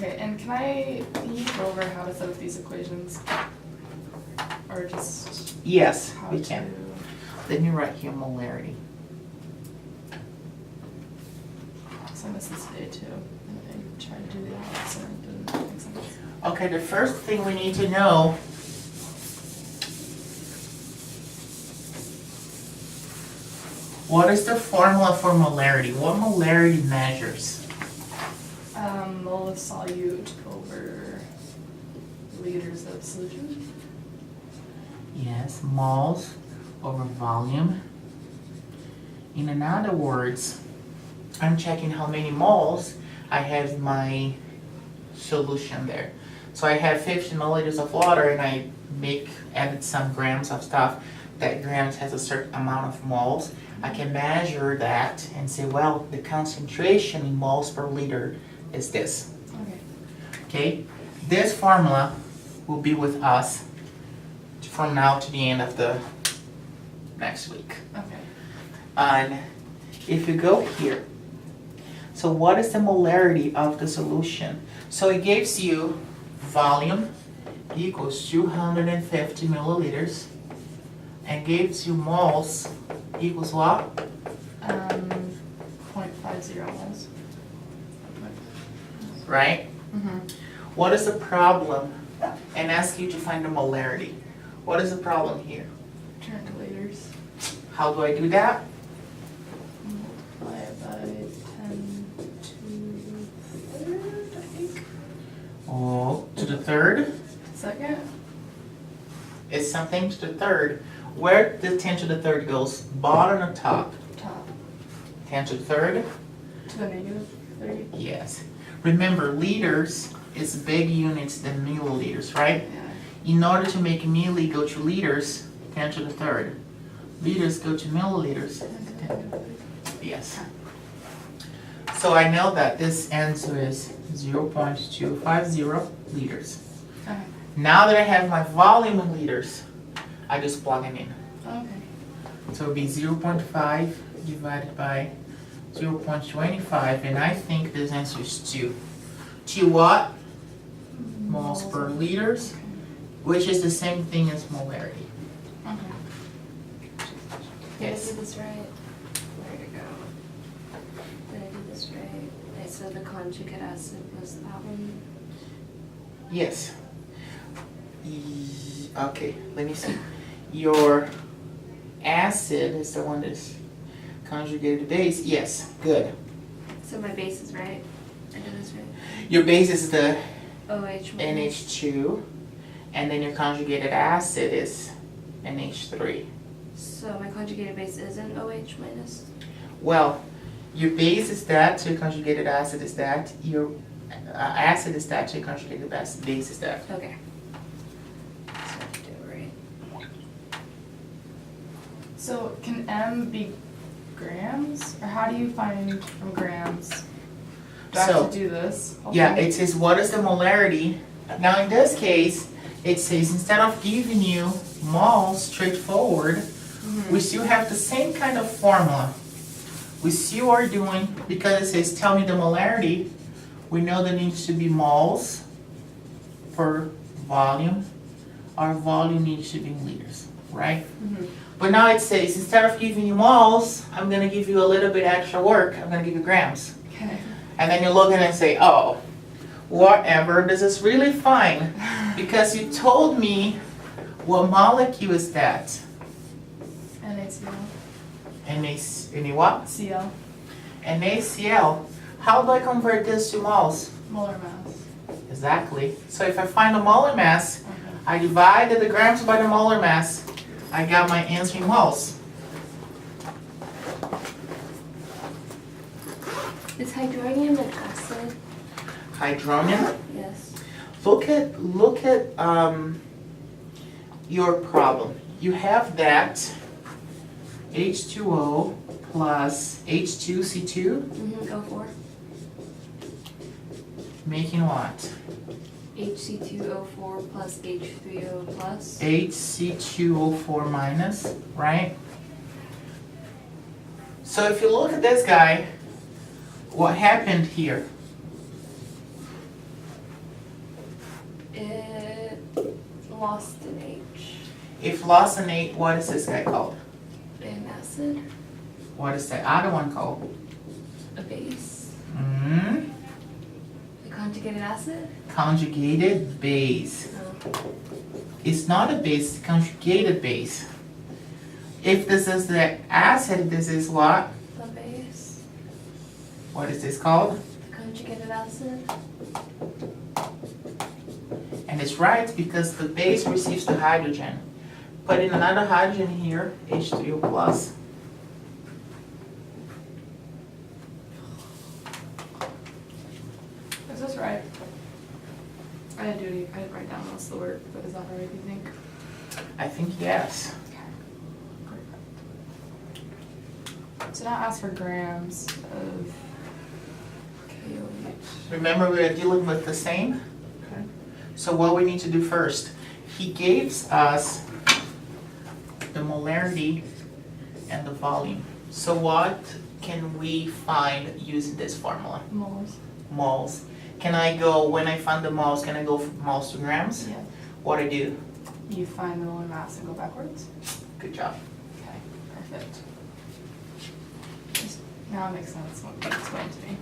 Okay, and can you go over how to set up these equations? Or just Yes, how we to? can. Let me write here molarity. So I missed this today too. And I tried to do the opposite and it didn't make sense. Okay, the first thing we need to know what is the formula for molarity? What molarity measures? Mole of solute over liters of solution. Yes, moles over volume. In other words, I'm checking how many moles I have in my solution there. So I have 50 milliliters of water and I added some grams of stuff. That grams has a certain amount of moles. I can measure that and say, well, the concentration in moles per liter is this. Okay. Okay? This formula will be with us from now to the end of the next week. Okay. And if you go here, so what is the molarity of the solution? So it gives you volume equals 250 milliliters and gives you moles equals what? 0.50 moles. Right? Mm-hmm. What is the problem? And ask you to find the molarity. What is the problem here? Turn to liters. How do I do that? Multiply it by 10 to the third, I think. Oh, to the third Second? is something to the third. Where the 10 to the third goes? Bottom or top? Top. 10 to the third? To the negative 30. Yes. Remember, liters is big units than milliliters, right? Yeah. In order to make milli go to liters, 10 to the third. Liters go to milliliters. 10 to the negative 30. Yes. So I know that this answer is 0.250 liters. Okay. Now that I have my volume in liters, I just plug it in. Okay. So it would be 0.5 divided by 0.25, and I think this answer is 2. 2 what? Moles per liters, Okay. which is the same thing as molarity. Okay. Did I Yes. do this right? Where'd it go? Did I do this right? Okay, so the conjugate acid was that one? Yes. Okay, let me see. Your acid is the one that's conjugated to base. Yes, good. So my base is right? I did this right? Your base is the OH minus. NH2, and then your conjugated acid is NH3. So my conjugated base is an OH minus? Well, your base is that, your conjugated acid is that, your acid is that, your conjugated base is that. Okay. So I have to do it right. So can M be grams? Or how do you find from grams? Do I have So, to do this? Yeah, it says what is the molarity. Now in this case, it says instead of giving you moles straightforward, Mhm. we still have the same kind of formula. We still are doing, because it says tell me the molarity, we know there needs to be moles per volume. Our volume needs to be in liters, right? Mhm. But now it says instead of giving you moles, I'm gonna give you a little bit extra work, I'm gonna give you grams. Okay. And then you look at it and say, oh, whatever, this is really fine. Because you told me what molecule is that? NaCl. Na what? Cl. NaCl. How do I convert this to moles? Molar mass. Exactly. So if I find the molar mass, Okay. I divided the grams by the molar mass, I got my answer in moles. Is hydronium an acid? Hydronium. Yes. Look at your problem. You have that H2O plus H2C2 Mm-hmm, O4. making what? HC2O4 plus H3O plus. HC2O4 minus, right? So if you look at this guy, what happened here? lost in H. If lost in H, what is this guy called? An acid, What is the other one called? a base, Mm, a conjugated acid. conjugated base. Oh. It's not a base, it's a conjugated base. If this is the acid, this is what? The base, What is this called? the conjugated acid. And it's right because the base receives the hydrogen. Put in another hydrogen here, H3O plus. Is this right? I didn't write down most of the work, but is that right, you think? I think yes. So now ask for grams of KOH. Remember we are dealing with the same? Okay. So what we need to do first, he gives us the molarity and the volume. So what can we find using this formula? moles. Moles. Can I go, when I find the moles, can I go from moles to grams? Yeah. What I do? You find the molar mass and go backwards. Good job. Okay, perfect. Now it makes sense what you explained to me.